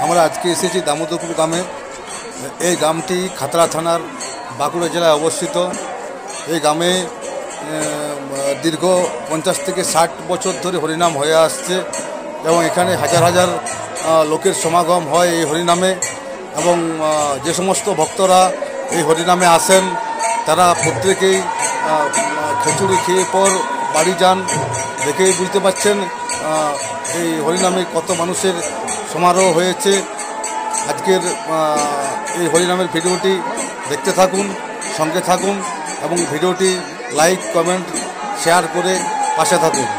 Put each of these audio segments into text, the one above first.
আমরা আজকে এসেছি দামোদরপুর গ্রামে। এই গ্রামটি খাতড়া থানার বাঁকুড়া জেলায় অবস্থিত। এই গ্রামে দীর্ঘ 50 থেকে 60 বছর ধরে হরিনাম হয়ে আসছে এবং এখানে হাজার হাজার লোকের সমাগম হয় এই হরিনামে। এবং যে সমস্ত ভক্তরা এই হরিনামে আসেন তারা প্রত্যেকেই খিচুড়ি খেয়ে পর বাড়ি যান। দেখেই বুঝতে পারছেন এই হরিনামে কত মানুষের সমারোহ হয়েছে। আজকের এই হরিনামের ভিডিওটি দেখতে থাকুন, সঙ্গে থাকুন এবং ভিডিওটি লাইক, কমেন্ট, শেয়ার করে পাশে থাকুন।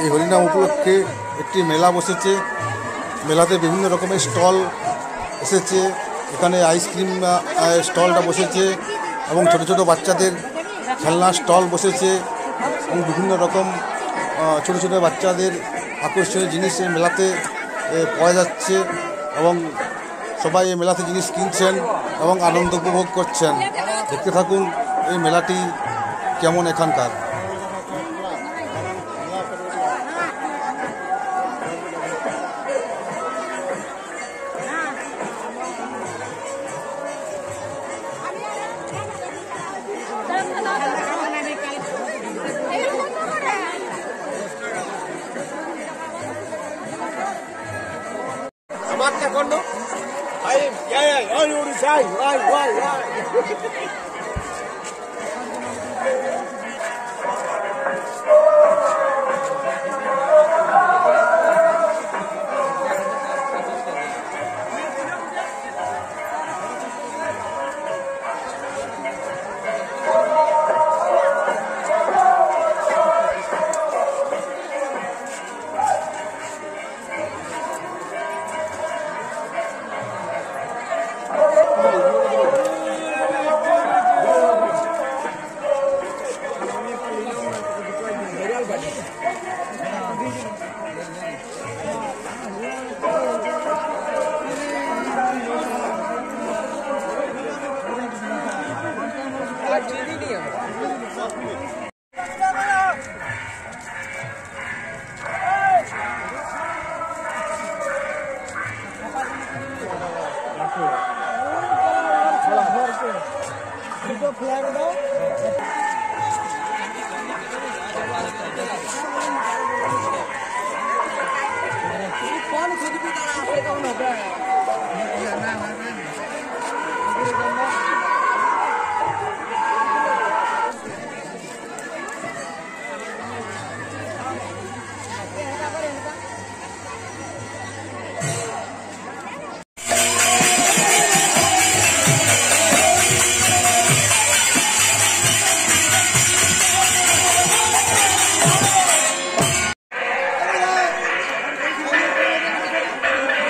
এই হরিনাম উপলক্ষে একটি মেলা বসেছে। মেলাতে বিভিন্ন রকমের স্টল এসেছে। এখানে আইসক্রিম স্টলটা বসেছে এবং ছোট ছোট বাচ্চাদের খেলনার স্টল বসেছে এবং বিভিন্ন রকম ছোট ছোট বাচ্চাদের আকর্ষণীয় জিনিস এই মেলাতে পাওয়া যাচ্ছে এবং সবাই এই মেলাতে জিনিস কিনছেন এবং আনন্দ উপভোগ করছেন। দেখতে থাকুন এই মেলাটি কেমন এখানকার।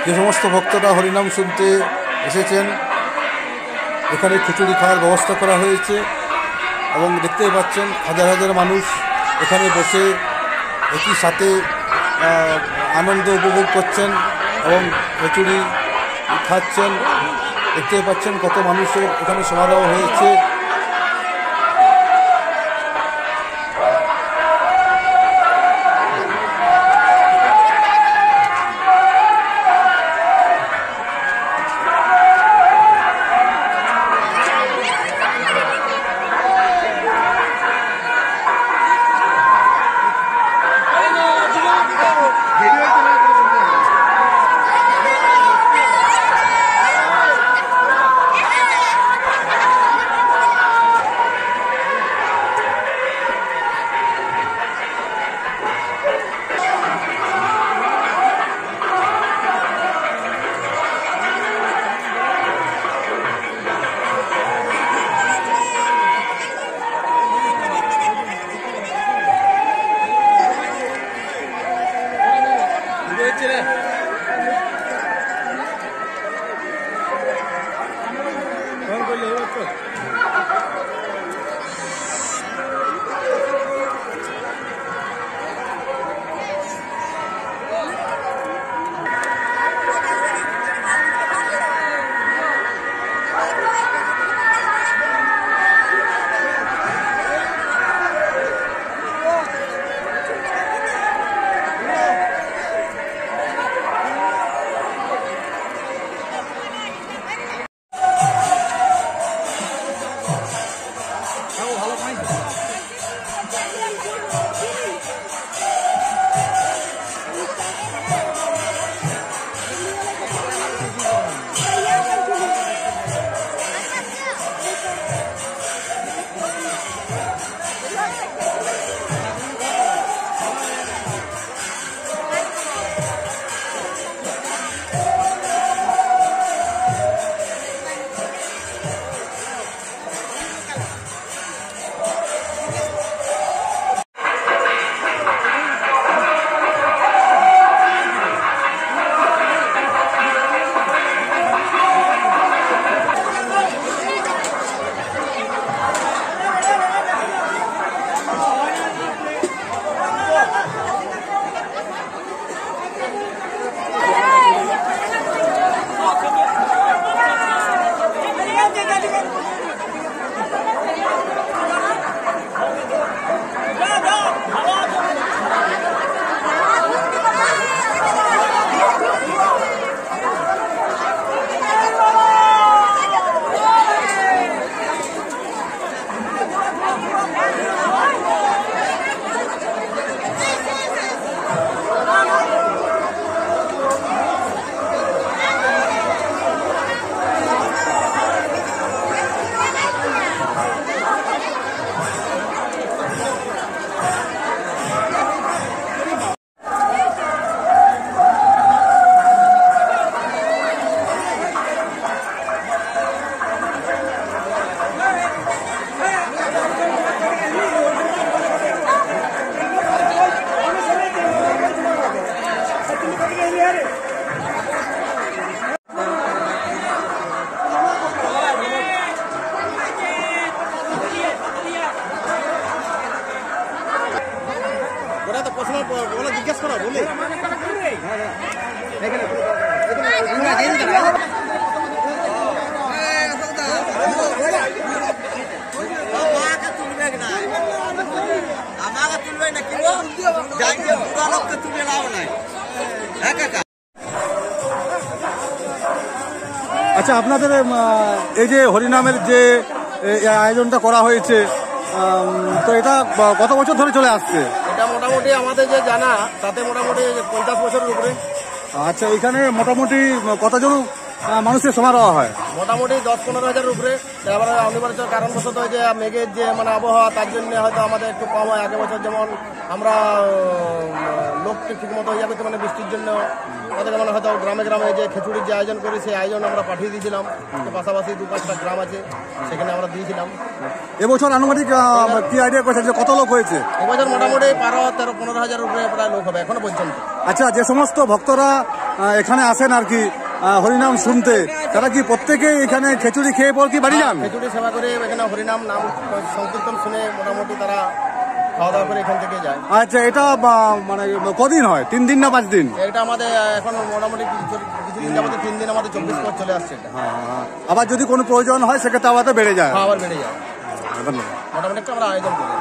যে সমস্ত ভক্তরা হরিনাম শুনতে এসেছেন এখানে খিচুড়ি খাওয়ার ব্যবস্থা করা হয়েছে এবং দেখতেই পাচ্ছেন হাজার হাজার মানুষ এখানে বসে একই সাথে আনন্দ উপভোগ করছেন এবং খিচুড়ি খাচ্ছেন। দেখতেই পাচ্ছেন কত মানুষের এখানে সমারোহ হয়েছে। জিজ্ঞেস করা বলে আমাকে তুলবে না কি তুলে নাও নাই। আচ্ছা, আপনাদের এই যে হরিনামের যে এই আয়োজনটা করা হয়েছে। তো এটা কত বছর ধরে চলে আসছে? এটা মোটামুটি আমাদের যে জানা তাতে মোটামুটি 50 বছরের উপরে। আচ্ছা, এখানে মোটামুটি কতজন মানুষের সমারোহ হয়? মোটামুটি 10-15 হাজারের উপরে। এবার অনিবার্য কারণবশত যে মেঘের যে মানে আবহাওয়া, তার জন্য হয়তো আমাদের একটু কম হয়। আগের বছর যেমন আমরা লোককে ঠিক মতো ইয়ে করতে মানে বৃষ্টির জন্য আমাদের মানে হয়তো গ্রামে গ্রামে যে খিচুড়ির যে আয়োজন করি সেই আয়োজন আমরা পাঠিয়ে দিয়েছিলাম। পাশাপাশি 2-5টা গ্রাম আছে, সেখানে আমরা দিয়েছিলাম। এবছর আনুমানিক কি আইডিয়া করেছে যে কত লোক হয়েছে? এবছর মোটামুটি 12-13-15 হাজারের উপরে প্রায় লোক হবে এখনো পর্যন্ত। আচ্ছা, যে সমস্ত ভক্তরা এখানে আসেন আর কি হরিনাম শুনতে, তারা কি প্রত্যেকে এখানে খিচুড়ি খেয়ে পর কি বাড়ি যান? খিচুড়ি সেবা করে এখানে হরিনাম নাম সংকীর্তন শুনে মোটামুটি তারা খাওয়া দাওয়া করে এখান থেকে যায়। আচ্ছা, এটা মানে কদিন হয়? 3 দিন না 5 দিন? এটা আমাদের এখন মোটামুটি কিছুদিন যাবতীয় 3 দিন আমাদের 24 পর চলে আসছে এটা। আবার যদি কোনো প্রয়োজন হয় সেক্ষেত্রে আবার বেড়ে যায়? আবার বেড়ে যায়। ধন্যবাদ। মোটামুটি একটা আমরা আয়োজন করি।